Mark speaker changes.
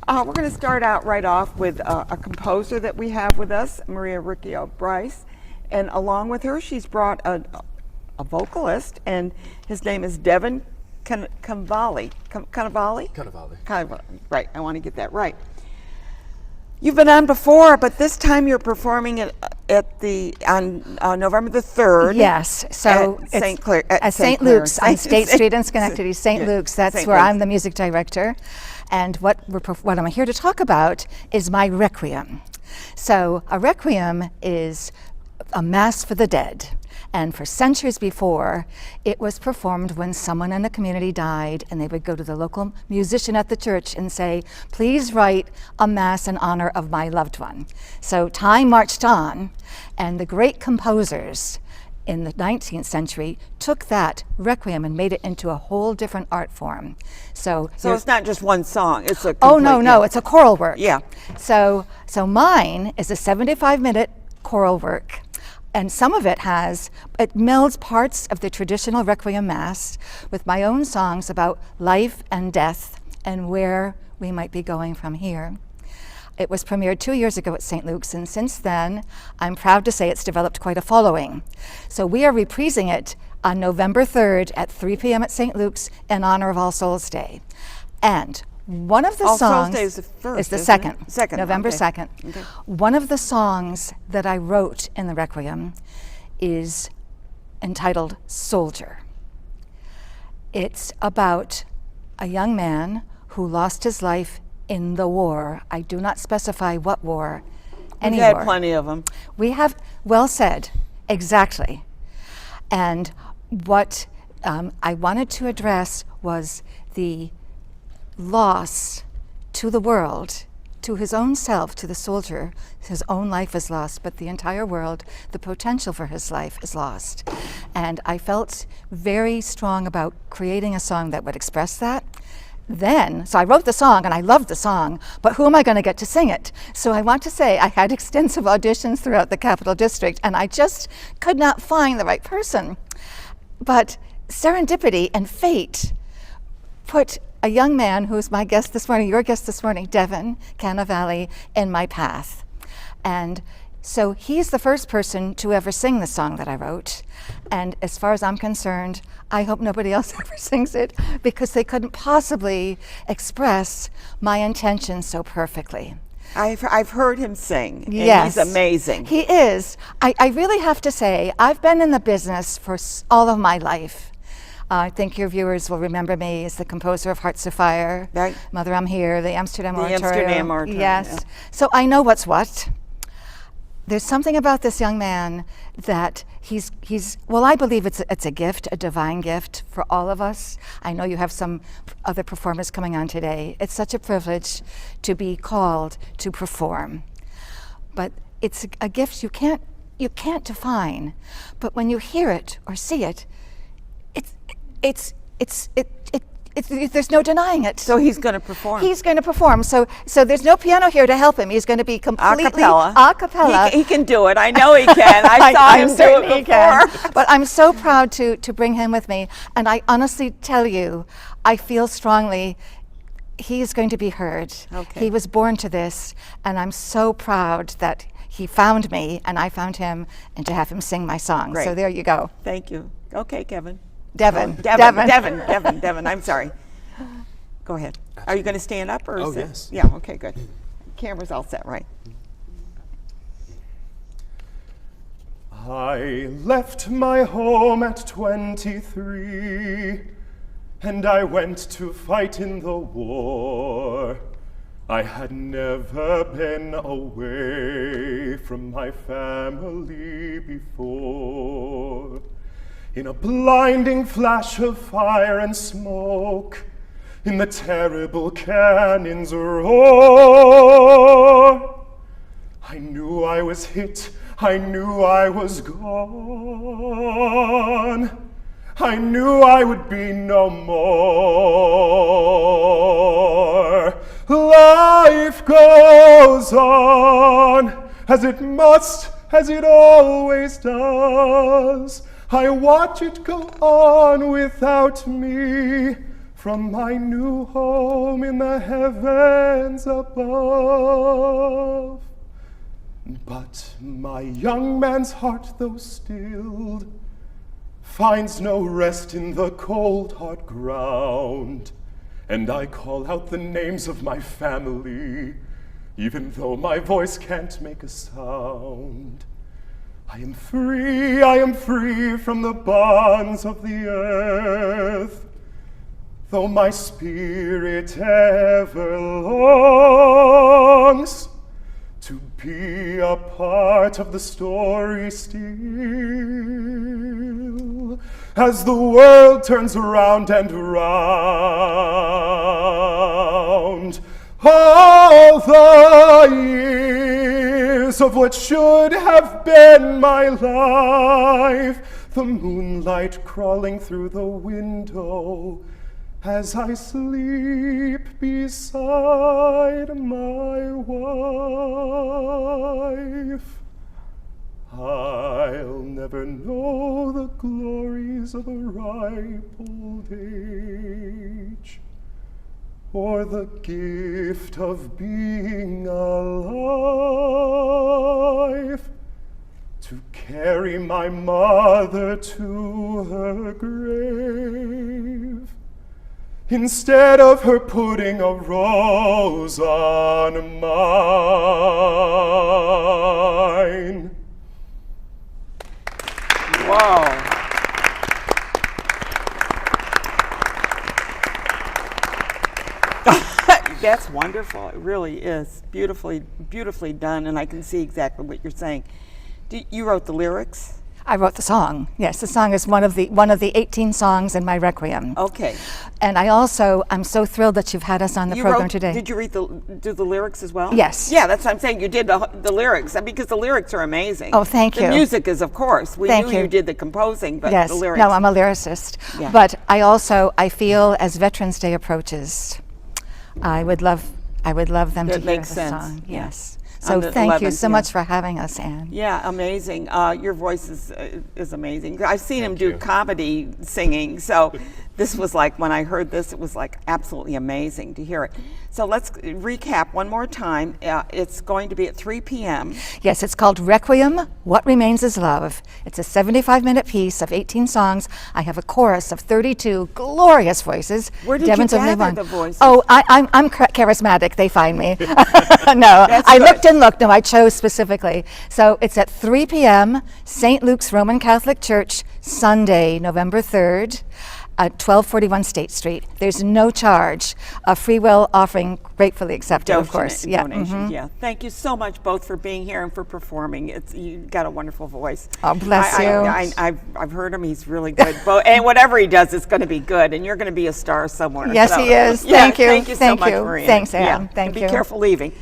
Speaker 1: We're going to start out right off with a composer that we have with us, Riccio Bryce. And along with her, she's brought a vocalist, and his name is Devin Canavally. Canavally. Right, I want to get that right. You've been on before, but this time you're performing on November the 3rd.
Speaker 2: Yes, so
Speaker 1: at
Speaker 2: St. Luke's on State Street in Schenectady. St. Luke's, that's
Speaker 1: St.
Speaker 2: where
Speaker 1: Luke's.
Speaker 2: I'm the music director. And what I'm here to talk about is my Requiem. So a Requiem is a mass for the dead. And for centuries before, it was performed when someone in the community died, and they would go to the local musician at the church and say, please write a mass in honor of my loved one. So time marched on, and the great composers in the 19th century took that Requiem and made it into a whole different art form. So
Speaker 1: it's not just one song, it's a
Speaker 2: Oh, no, it's a choral work.
Speaker 1: Yeah.
Speaker 2: So mine is a 75-minute choral work. And some of it melds parts of the traditional Requiem Mass with my own songs about life and death and where we might be going from here. It was premiered 2 years ago at St. Luke's, and since then, I'm proud to say it's developed quite a following. So we are reprising it on November 3rd at 3 p.m. at St. Luke's in honor of All Souls Day. And one of the
Speaker 1: All
Speaker 2: songs
Speaker 1: Souls Day is the first,
Speaker 2: is the
Speaker 1: isn't
Speaker 2: second,
Speaker 1: it? Second,
Speaker 2: November
Speaker 1: okay.
Speaker 2: 2nd.
Speaker 1: Okay.
Speaker 2: One of the songs that I wrote in the Requiem is entitled Soldier. It's about a young man who lost his life in the war. I do not specify what war, any
Speaker 1: We've had
Speaker 2: war.
Speaker 1: plenty of them.
Speaker 2: We have, well said, exactly. And what I wanted to address was the loss to the world, to his own self, to the soldier. His own life is lost, but the entire world, the potential for his life is lost. And I felt very strong about creating a song that would express that. So I wrote the song, and I loved the song, but who am I going to get to sing it? So I want to say I had extensive auditions throughout the Capital District, and I just could not find the right person. But serendipity and fate put a young man who's my guest this morning, your guest this morning, Devin Canavally, in my path. And so he's the first person to ever sing the song that I wrote. And as far as I'm concerned, I hope nobody else ever sings it, because they couldn't possibly express my intention so perfectly.
Speaker 1: I've heard him sing, and
Speaker 2: Yes.
Speaker 1: he's amazing.
Speaker 2: He is. I really have to say, I've been in the business for all of my life. I think your viewers will remember me as the composer of Hearts of Fire,
Speaker 1: Right.
Speaker 2: Mother, I'm Here, the Amsterdam Oratorio.
Speaker 1: Amsterdam Oratorio,
Speaker 2: Yes.
Speaker 1: yeah.
Speaker 2: So I know what's what. There's something about this young man that I believe it's a gift, a divine gift for all of us. I know you have some other performers coming on today. It's such a privilege to be called to perform. But it's a gift you can't define. But when you hear it or see it, there's no denying it.
Speaker 1: So he's going to perform.
Speaker 2: He's going to perform. So there's no piano here to help him. He's going to be completely
Speaker 1: a cappella. He can do it. I know he can. I saw him do it before.
Speaker 2: But I'm so proud to bring him with me. And I honestly tell you, I feel strongly he is going to be heard.
Speaker 1: Okay.
Speaker 2: He was born to this, and I'm so proud that he found me and I found him, and to have him sing my song.
Speaker 1: Great.
Speaker 2: So there you go.
Speaker 1: Thank you. Okay, Kevin.
Speaker 2: Devin.
Speaker 1: Devin, I'm sorry. Go ahead.
Speaker 3: Absolutely.
Speaker 1: Are you going to stand up? Or sit?
Speaker 3: Yes.
Speaker 1: Yeah, okay, good. Camera's all set, right?
Speaker 4: I left my home at 23, and I went to fight in the war. I had never been away from my family before. In a blinding flash of fire and smoke, in the terrible cannon's roar, I knew I was hit, I knew I was gone, I knew I would be no more. Life goes on, as it must, as it always does. I watch it go on without me, from my new home in the heavens above. But my young man's heart, though stilled, finds no rest in the cold, hard ground. And I call out the names of my family, even though my voice can't make a sound. I am free from the bonds of the earth, though my spirit ever longs to be a part of the story still, as the world turns round and round. All the years of what should have been my life, the moonlight crawling through the window as I sleep beside my wife. I'll never know the glories of a ripe old age, or the gift of being alive, to carry my mother to her grave, instead of her putting a rose on mine.
Speaker 1: Wow. That's wonderful. It really is beautifully, beautifully done, and I can see exactly what you're saying. You wrote the lyrics?
Speaker 2: I wrote the song. Yes, the song is one of the 18 songs in my Requiem.
Speaker 1: Okay.
Speaker 2: And I'm so thrilled that you've had us on the program today.
Speaker 1: Did you do the lyrics as well?
Speaker 2: Yes.
Speaker 1: Yeah, that's what I'm saying. You did the lyrics, because the lyrics are amazing.
Speaker 2: Oh, thank you.
Speaker 1: The music is, of course. We
Speaker 2: Thank
Speaker 1: knew
Speaker 2: you.
Speaker 1: you did the composing, but
Speaker 2: Yes.
Speaker 1: the lyrics.
Speaker 2: No, I'm a lyricist.
Speaker 1: Yeah.
Speaker 2: But I feel as Veterans Day approaches, I would love them to
Speaker 1: That
Speaker 2: hear
Speaker 1: makes
Speaker 2: the
Speaker 1: sense.
Speaker 2: song.
Speaker 1: Yeah.
Speaker 2: Yes.
Speaker 1: On
Speaker 2: So
Speaker 1: the
Speaker 2: thank you
Speaker 1: 11th,
Speaker 2: so
Speaker 1: yeah.
Speaker 2: much for having us, Anne.
Speaker 1: Yeah, amazing. Your voice is amazing. I've seen him
Speaker 4: Thank
Speaker 1: do
Speaker 4: you.
Speaker 1: comedy singing, so this was like, when I heard this, it was like absolutely amazing to hear it. So let's recap one more time. It's going to be at 3 p.m.
Speaker 2: Yes, it's called Requiem, What Remains Is Love. It's a 75-minute piece of 18 songs. I have a chorus of 32 glorious voices.
Speaker 1: Where did
Speaker 2: Devin's
Speaker 1: you
Speaker 2: only
Speaker 1: gather
Speaker 2: one.
Speaker 1: the voices?
Speaker 2: Oh, I'm charismatic. They find me. No,
Speaker 1: That's
Speaker 2: I
Speaker 1: good.
Speaker 2: looked and looked. No, I chose specifically. So it's at 3 p.m., St. Luke's Roman Catholic Church, Sunday, November 3rd. At 1241 State Street. There's no charge. A free will offering gratefully accepted, of course. Yeah.
Speaker 1: Donations, yeah. Thank you so much both for being here and for performing. You got a wonderful voice.
Speaker 2: Oh, bless you.
Speaker 1: I've heard him. He's really good. And whatever he does, it's going to be good. And you're going to be a star somewhere.
Speaker 2: Yes,
Speaker 1: So,
Speaker 2: he is.
Speaker 1: yeah,
Speaker 2: Thank you.
Speaker 1: Thank you so
Speaker 2: Thank
Speaker 1: much,
Speaker 2: you.
Speaker 1: Maria.
Speaker 2: Thanks, Anne.
Speaker 1: Yeah.
Speaker 2: Thank
Speaker 1: Be
Speaker 2: you.
Speaker 1: careful leaving.